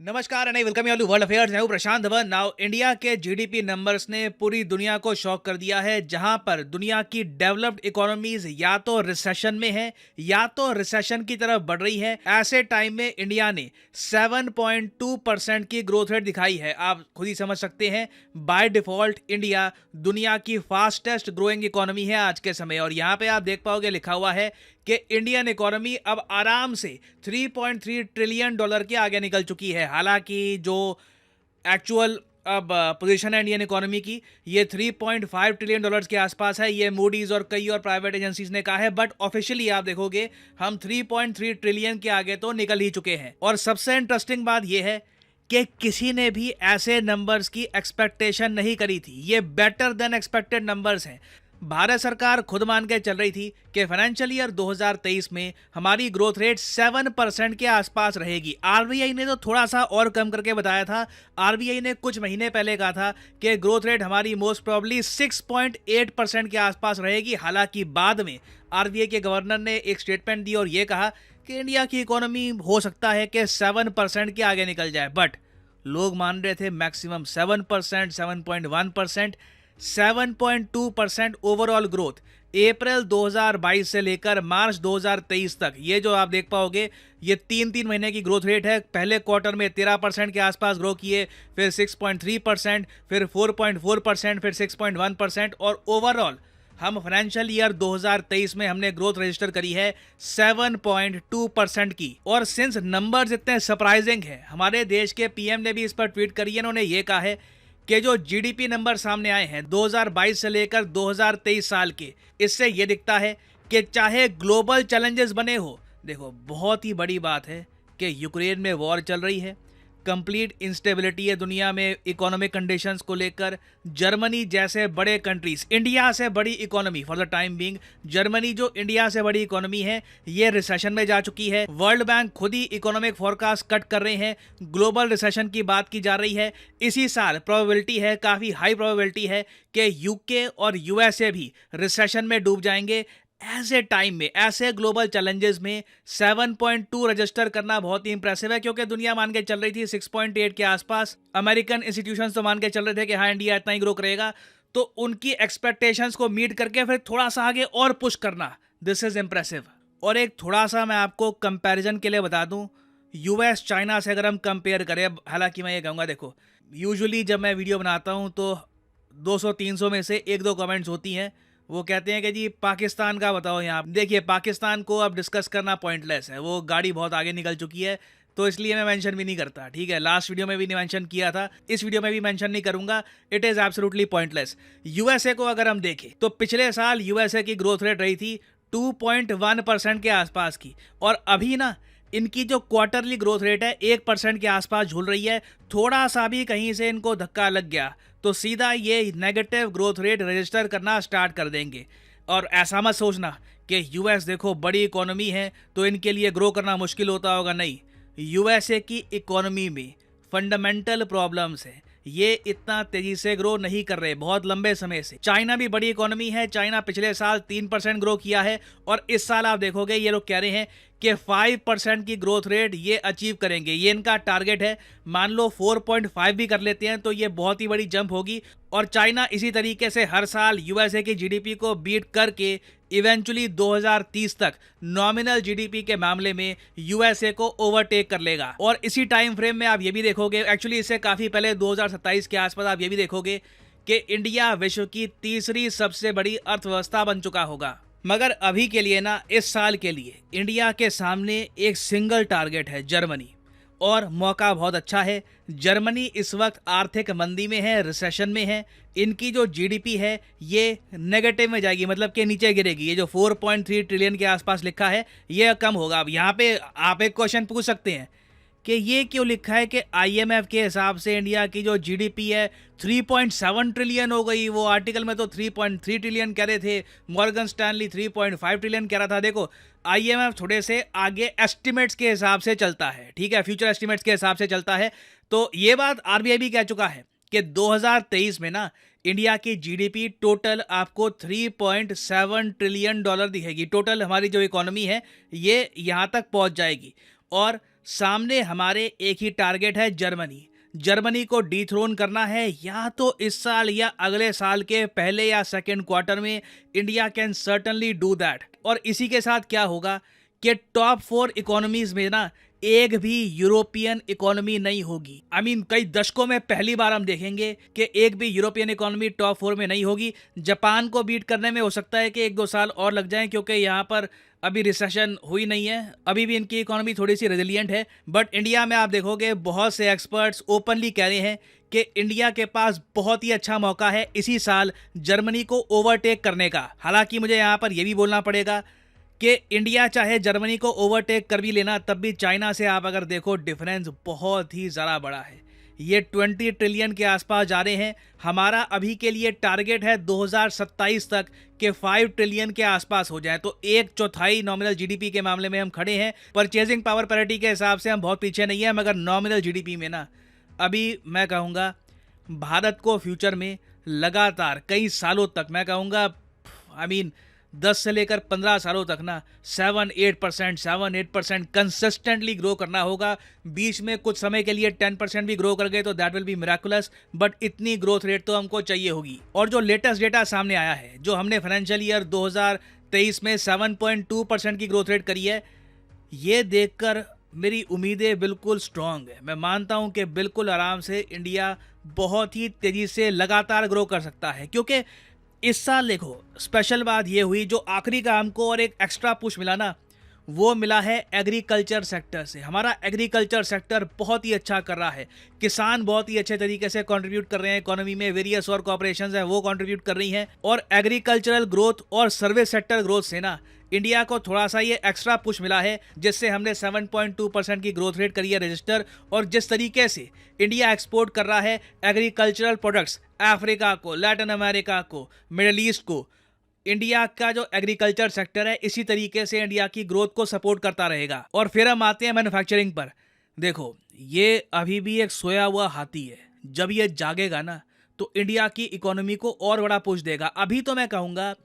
नमस्कार and welcome you all to world affairs. मैं हूं प्रशांत धवन। नाउ इंडिया के जीडीपी नंबर्स ने पूरी दुनिया को शॉक कर दिया है, जहां पर दुनिया की डेवलप्ड इकोनॉमीज या तो रिसेशन में है या तो रिसेशन की तरफ बढ़ रही है। ऐसे टाइम में इंडिया ने 7.2% की ग्रोथ रेट दिखाई है। आप खुद ही समझ सकते हैं, बाय डिफॉल्ट इंडिया दुनिया की फास्टेस्ट ग्रोइंग इकोनॉमी है आज के समय। और यहाँ पे आप देख पाओगे लिखा हुआ है कि इंडियन इकोनॉमी अब आराम से 3.3 ट्रिलियन डॉलर के आगे निकल चुकी है। हालांकि जो एक्चुअल अब पोजीशन है इंडियन इकोनॉमी की, ये 3.5 ट्रिलियन डॉलर्स के आसपास है। ये मूडीज और कई और प्राइवेट एजेंसीज ने कहा है, बट ऑफिशियली आप देखोगे हम 3.3 ट्रिलियन के आगे तो निकल ही चुके हैं। और सबसे इंटरेस्टिंग बात यह है कि किसी ने भी ऐसे नंबर्स की एक्सपेक्टेशन नहीं करी थी। ये बेटर देन एक्सपेक्टेड नंबर्स हैं। भारत सरकार खुद मान के चल रही थी कि फाइनेंशियल ईयर 2023 में हमारी ग्रोथ रेट 7% के आसपास रहेगी। आरबीआई ने तो थोड़ा सा और कम करके बताया था। आरबीआई ने कुछ महीने पहले कहा था कि ग्रोथ रेट हमारी मोस्ट प्रोबेबली 6.8% के आसपास रहेगी। हालांकि बाद में आरबीआई के गवर्नर ने एक स्टेटमेंट दी और ये कहा कि इंडिया की इकोनॉमी हो सकता है कि 7% के आगे निकल जाए, बट लोग मान रहे थे मैक्सिमम 7%, 7.1%, 7.2% ओवरऑल ग्रोथ अप्रैल 2022 से लेकर मार्च 2023 तक। ये जो आप देख पाओगे, ये तीन महीने की ग्रोथ रेट है। पहले क्वार्टर में 13% के आसपास ग्रो किए, फिर 6.3%, फिर 4.4%, फिर 6.1%, और ओवरऑल हम फाइनेंशियल ईयर 2023 में हमने ग्रोथ रजिस्टर करी है 7.2% की। और सिंस नंबर्स इतने सरप्राइजिंग है, हमारे देश के पीएम ने भी इस पर ट्वीट करी है। उन्होंने ये कहा है कि जो जीडीपी नंबर सामने आए हैं 2022 से लेकर 2023 साल के, इससे ये दिखता है कि चाहे ग्लोबल चैलेंजेस बने हो, देखो बहुत ही बड़ी बात है कि यूक्रेन में वॉर चल रही है, कंप्लीट इंस्टेबिलिटी है दुनिया में इकोनॉमिक कंडीशंस को लेकर। जर्मनी जैसे बड़े कंट्रीज, इंडिया से बड़ी economy for the time being, Germany जो इंडिया से बड़ी इकोनॉमी है, ये रिसेशन में जा चुकी है। वर्ल्ड बैंक खुद ही इकोनॉमिक फोरकास्ट कट कर रहे हैं, ग्लोबल रिसेशन की बात की जा रही है। इसी साल प्रोबेबिलिटी है, काफी हाई प्रोबेबिलिटी है कि यूके और यूएसए भी रिसेशन में डूब जाएंगे। ऐसे टाइम में, ऐसे ग्लोबल चैलेंजेस में 7.2 रजिस्टर करना बहुत ही इंप्रेसिव है, क्योंकि दुनिया मान के चल रही थी 6.8 के आसपास। अमेरिकन इंस्टीट्यूशंस तो मान के चल रहे थे कि हाँ इंडिया इतना ही ग्रो करेगा। तो उनकी एक्सपेक्टेशंस को मीट करके फिर थोड़ा सा आगे और पुश करना, दिस इज इंप्रेसिव। और एक थोड़ा सा मैं आपको कंपैरिजन के लिए बता दूं, यूएस चाइना से अगर हम कंपेयर करें, हालांकि मैं ये कहूँगा, देखो यूजुअली जब मैं वीडियो बनाता हूँ तो 200-300 में से एक दो कमेंट्स होती हैं, वो कहते हैं कि जी पाकिस्तान का बताओ। यहाँ देखिए, पाकिस्तान को अब डिस्कस करना पॉइंटलेस है, वो गाड़ी बहुत आगे निकल चुकी है, तो इसलिए मैं मेंशन भी नहीं करता। ठीक है, लास्ट वीडियो में भी नहीं मेंशन किया था, इस वीडियो में भी मेंशन नहीं करूंगा। It is absolutely pointless. USA को अगर हम देखें तो पिछले साल यूएसए की ग्रोथ रेट रही थी 2.1% के आसपास की, और अभी ना इनकी जो क्वार्टरली ग्रोथ रेट है 1% के आसपास झूल रही है। थोड़ा सा भी कहीं से इनको धक्का लग गया तो सीधा ये नेगेटिव ग्रोथ रेट रजिस्टर करना स्टार्ट कर देंगे। और ऐसा मत सोचना कि यूएस देखो बड़ी इकोनॉमी है तो इनके लिए ग्रो करना मुश्किल होता होगा, नहीं। यूएसए की इकोनॉमी में फंडामेंटल प्रॉब्लम्स है, ये इतना तेजी से ग्रो नहीं कर रहे बहुत लंबे समय से। चाइना भी बड़ी इकोनॉमी है, चाइना पिछले साल 3% ग्रो किया है, और इस साल आप देखोगे ये लोग कह रहे हैं कि 5% की ग्रोथ रेट ये अचीव करेंगे, ये इनका टारगेट है। मान लो 4.5 भी कर लेते हैं तो ये बहुत ही बड़ी जंप होगी। और चाइना इसी तरीके से हर साल यूएसए की जीडीपी को बीट करके इवेंचुअली 2030 तक नॉमिनल जीडीपी के मामले में यूएसए को ओवरटेक कर लेगा। और इसी टाइम फ्रेम में आप ये भी देखोगे, एक्चुअली इससे काफी पहले 2027 के आसपास आप ये भी देखोगे कि इंडिया विश्व की तीसरी सबसे बड़ी अर्थव्यवस्था बन चुका होगा। मगर अभी के लिए ना, इस साल के लिए इंडिया के सामने एक सिंगल टारगेट है, जर्मनी। और मौका बहुत अच्छा है। जर्मनी इस वक्त आर्थिक मंदी में है, रिसेशन में है। इनकी जो जीडीपी है ये नेगेटिव में जाएगी, मतलब कि नीचे गिरेगी। ये जो 4.3 ट्रिलियन के आसपास लिखा है ये कम होगा। अब यहाँ पे आप एक क्वेश्चन पूछ सकते हैं कि ये क्यों लिखा है कि आईएमएफ के हिसाब से इंडिया की जो जीडीपी है 3.7 ट्रिलियन हो गई। वो आर्टिकल में तो 3.3 ट्रिलियन कह रहे थे, मॉर्गन स्टैनली 3.5 ट्रिलियन कह रहा था। देखो आईएमएफ थोड़े से आगे एस्टिमेट्स के हिसाब से चलता है, ठीक है, फ्यूचर एस्टिमेट्स के हिसाब से चलता है। तो ये बात आरबीआई भी कह चुका है कि 2023 में ना इंडिया की जीडीपी टोटल आपको 3.7 ट्रिलियन डॉलर दिखेगी। टोटल हमारी जो इकोनॉमी है ये यहाँ तक पहुँच जाएगी। और सामने हमारे एक ही टारगेट है, जर्मनी। जर्मनी को डीथ्रोन करना है, या तो इस साल या अगले साल के पहले या सेकेंड क्वार्टर में। India can certainly do that. और इसी के साथ क्या होगा कि टॉप 4 इकोनॉमीज में ना एक भी यूरोपियन इकोनॉमी नहीं होगी। आई मीन कई दशकों में पहली बार हम देखेंगे कि एक भी यूरोपियन इकोनॉमी टॉप 4 में नहीं होगी। जापान को बीट करने में हो सकता है कि 1-2 साल और लग जाएं, क्योंकि यहाँ पर अभी रिसेशन हुई नहीं है, अभी भी इनकी इकोनॉमी थोड़ी सी रेजिलियंट है। बट इंडिया में आप देखोगे बहुत से एक्सपर्ट्स ओपनली कह रहे हैं कि इंडिया के पास बहुत ही अच्छा मौका है इसी साल जर्मनी को ओवरटेक करने का। हालांकि मुझे यहाँ पर यह भी बोलना पड़ेगा कि इंडिया चाहे जर्मनी को ओवरटेक कर भी लेना, तब भी चाइना से आप अगर देखो डिफरेंस बहुत ही ज़्यादा बड़ा है। ये 20 ट्रिलियन के आसपास जा रहे हैं। हमारा अभी के लिए टारगेट है 2027 तक के 5 ट्रिलियन के आसपास हो जाए, तो 1/4 नॉमिनल जीडीपी के मामले में हम खड़े हैं। परचेजिंग पावर पैरिटी के हिसाब से हम बहुत पीछे नहीं है, मगर नॉमिनल जीडीपी में ना अभी मैं कहूँगा भारत को फ्यूचर में लगातार कई सालों तक, मैं कहूँगा 10 से लेकर 15 सालों तक ना 7-8% कंसिस्टेंटली ग्रो करना होगा। बीच में कुछ समय के लिए 10% भी ग्रो कर गए तो that will be miraculous, but इतनी ग्रोथ रेट तो हमको चाहिए होगी। और जो लेटेस्ट डेटा सामने आया है, जो हमने फाइनेंशियल ईयर 2023 में 7.2% की ग्रोथ रेट करी है, ये देखकर मेरी उम्मीदें बिल्कुल स्ट्रांग है। मैं मानता हूं कि बिल्कुल आराम से इंडिया बहुत ही तेजी से लगातार ग्रो कर सकता है, क्योंकि इस साल देखो स्पेशल बात ये हुई, जो आखिरी का हमको और एक एक्स्ट्रा पुश मिला ना, वो मिला है एग्रीकल्चर सेक्टर से। हमारा एग्रीकल्चर सेक्टर बहुत ही अच्छा कर रहा है, किसान बहुत ही अच्छे तरीके से कंट्रीब्यूट कर रहे हैं इकोनॉमी में, वेरियस और कॉर्पोरेशंस हैं वो कंट्रीब्यूट कर रही हैं। और एग्रीकल्चरल ग्रोथ और सर्विस सेक्टर ग्रोथ से ना इंडिया को थोड़ा सा ये एक्स्ट्रा पुश मिला है, जिससे हमने 7.2% की ग्रोथ रेट करी है रजिस्टर। और जिस तरीके से इंडिया एक्सपोर्ट कर रहा है एग्रीकल्चरल प्रोडक्ट्स अफ्रीका को, लैटिन अमेरिका को, मिडिल ईस्ट को, इंडिया का जो एग्रीकल्चर सेक्टर है इसी तरीके से इंडिया की ग्रोथ को सपोर्ट करता रहेगा। और फिर हम आते हैं मैन्युफैक्चरिंग पर। देखो ये अभी भी एक सोया हुआ हाथी है, जब ये जागेगा ना तो इंडिया की इकोनॉमी को और बड़ा पुश देगा। अभी तो मैं कहूँगा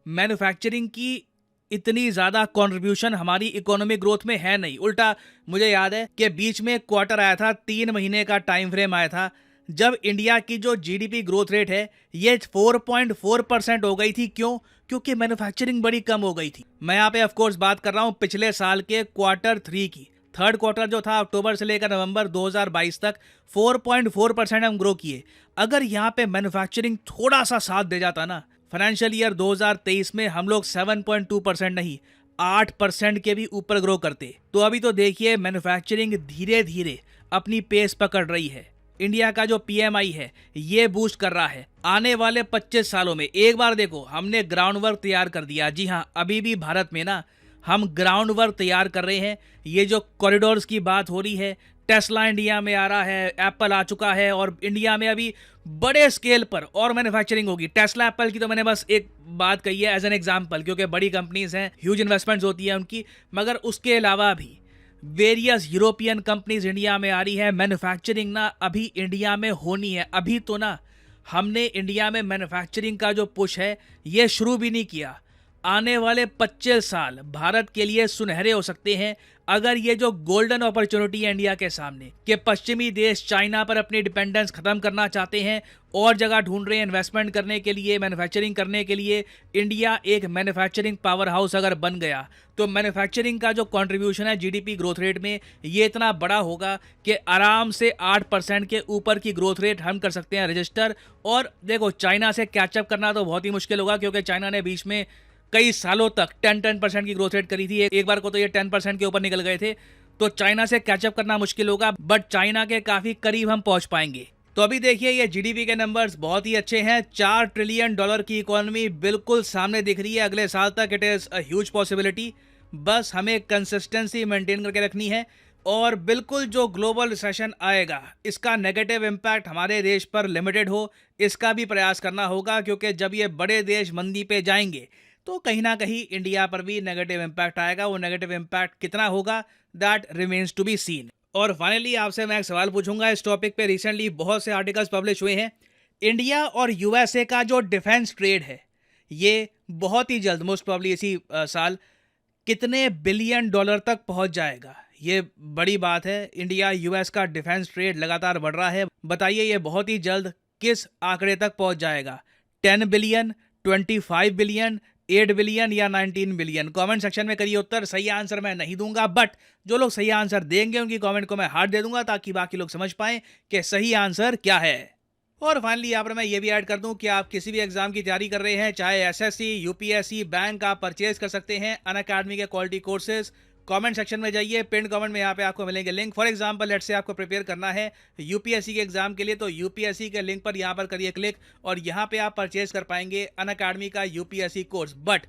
मैन्युफैक्चरिंग की इतनी ज़्यादा कंट्रीब्यूशन हमारी इकोनॉमिक ग्रोथ में है नहीं। उल्टा मुझे याद है कि बीच में एक क्वार्टर आया था, 3 महीने का टाइम फ्रेम आया था, जब इंडिया की जो जीडीपी ग्रोथ रेट है ये 4.4% हो गई थी। क्यों? क्योंकि मैन्युफैक्चरिंग बड़ी कम हो गई थी। मैं यहाँ पे ऑफ कोर्स बात कर रहा हूँ पिछले साल के क्वार्टर 3 की। थर्ड क्वार्टर जो था अक्टूबर से लेकर नवंबर 2022 तक 4.4% हम ग्रो किए। अगर यहाँ पे मैन्युफैक्चरिंग थोड़ा सा साथ दे जाता ना, फाइनेंशियल ईयर 2023 में हम लोग 7.2% नहीं 8% के भी ऊपर ग्रो करते। तो अभी तो देखिए मैन्युफैक्चरिंग धीरे धीरे अपनी पेस पकड़ रही है। इंडिया का जो पीएमआई है ये बूस्ट कर रहा है। आने वाले 25 सालों में एक बार देखो हमने ग्राउंड वर्क तैयार कर दिया। जी हाँ, अभी भी भारत में ना हम ग्राउंड वर्क तैयार कर रहे हैं। ये जो कॉरिडोर्स की बात हो रही है, टेस्ला इंडिया में आ रहा है, एप्पल आ चुका है, और इंडिया में अभी बड़े स्केल पर और मैन्युफैक्चरिंग होगी। टेस्ला एप्पल की तो मैंने बस एक बात कही है एज एन एग्जांपल, क्योंकि बड़ी कंपनीज हैं, ह्यूज इन्वेस्टमेंट्स होती है उनकी, मगर उसके अलावा भी वेरियस यूरोपियन कंपनीज इंडिया में आ रही है। मैन्युफैक्चरिंग ना अभी इंडिया में होनी है। अभी तो ना हमने इंडिया में मैन्युफैक्चरिंग का जो पुश है ये शुरू भी नहीं किया। आने वाले 25 साल भारत के लिए सुनहरे हो सकते हैं अगर ये जो गोल्डन अपॉर्चुनिटी है इंडिया के सामने, कि पश्चिमी देश चाइना पर अपनी डिपेंडेंस खत्म करना चाहते हैं और जगह ढूंढ रहे हैं इन्वेस्टमेंट करने के लिए, मैन्युफैक्चरिंग करने के लिए। इंडिया एक मैन्युफैक्चरिंग पावर हाउस अगर बन गया तो मैन्युफैक्चरिंग का जो कंट्रीब्यूशन है जीडीपी ग्रोथ रेट में ये इतना बड़ा होगा कि आराम से 8% के ऊपर की ग्रोथ रेट हम कर सकते हैं रजिस्टर। और देखो चाइना से कैचअप करना तो बहुत ही मुश्किल होगा, क्योंकि चाइना ने बीच में कई सालों तक 10% की ग्रोथ रेट करी थी। एक बार को तो ये 10% के ऊपर निकल गए थे, तो चाइना से कैचअप करना मुश्किल होगा, बट चाइना के काफी करीब हम पहुंच पाएंगे। तो अभी देखिए ये जीडीपी के नंबर्स बहुत ही अच्छे हैं। $4 ट्रिलियन की इकोनॉमी बिल्कुल सामने दिख रही है अगले साल तक। It is a huge possibility. बस हमें कंसिस्टेंसी मेंटेन करके रखनी है, और बिल्कुल जो ग्लोबल रिसेशन आएगा इसका नेगेटिव इम्पैक्ट हमारे देश पर लिमिटेड हो, इसका भी प्रयास करना होगा। क्योंकि जब ये बड़े देश मंदी पे जाएंगे तो कहीं ना कहीं इंडिया पर भी नेगेटिव इम्पैक्ट आएगा। वो नेगेटिव इम्पैक्ट कितना होगा that remains to be seen. और फाइनली आपसे मैं एक सवाल पूछूंगा इस टॉपिक पे। रिसेंटली बहुत से आर्टिकल्स पब्लिश हुए हैं। इंडिया और यूएसए का जो डिफेंस ट्रेड है ये बहुत ही जल्द, मोस्ट प्रॉब्ली इसी साल, कितने $1 बिलियन तक पहुंच जाएगा, ये बड़ी बात है। इंडिया यूएस का डिफेंस ट्रेड लगातार बढ़ रहा है। बताइए ये बहुत ही जल्द किस आंकड़े तक पहुंच जाएगा? 10 बिलियन, 25 बिलियन, 8 बिलियन या 19 बिलियन? कमेंट सेक्शन में करिए उत्तर। सही आंसर मैं नहीं दूंगा, बट जो लोग सही आंसर देंगे उनकी कमेंट को मैं हार्ट दे दूंगा ताकि बाकी लोग समझ पाएं कि सही आंसर क्या है। और फाइनली यहाँ पर मैं ये भी ऐड कर दूं कि आप किसी भी एग्जाम की तैयारी कर रहे हैं, चाहे एसएससी, यूपीएससी, बैंक, आप परचेज कर सकते हैं अनअकैडमी के क्वालिटी कोर्सेज। कमेंट सेक्शन में जाइए, पिन कमेंट में यहाँ पे आपको मिलेंगे link. For example let's say आपको प्रिपेयर करना है यूपीएससी के एग्जाम के लिए, तो यूपीएससी के लिंक पर यहाँ पर करिए क्लिक और यहाँ पे आप परचेज कर पाएंगे अनअकैडमी का यूपीएससी कोर्स। बट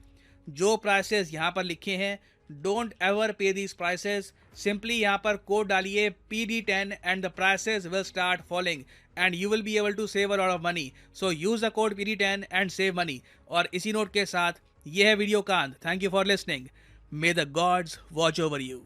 जो प्राइसेस यहाँ पर लिखे हैं, don't ever pay these prices. Simply यहाँ पर कोड डालिए PD10 and the prices will start falling and you will be able to save a lot of money. So use the code PD10 and save money. और इसी note के साथ ये है video का अंत। Thank you for listening. May the gods watch over you.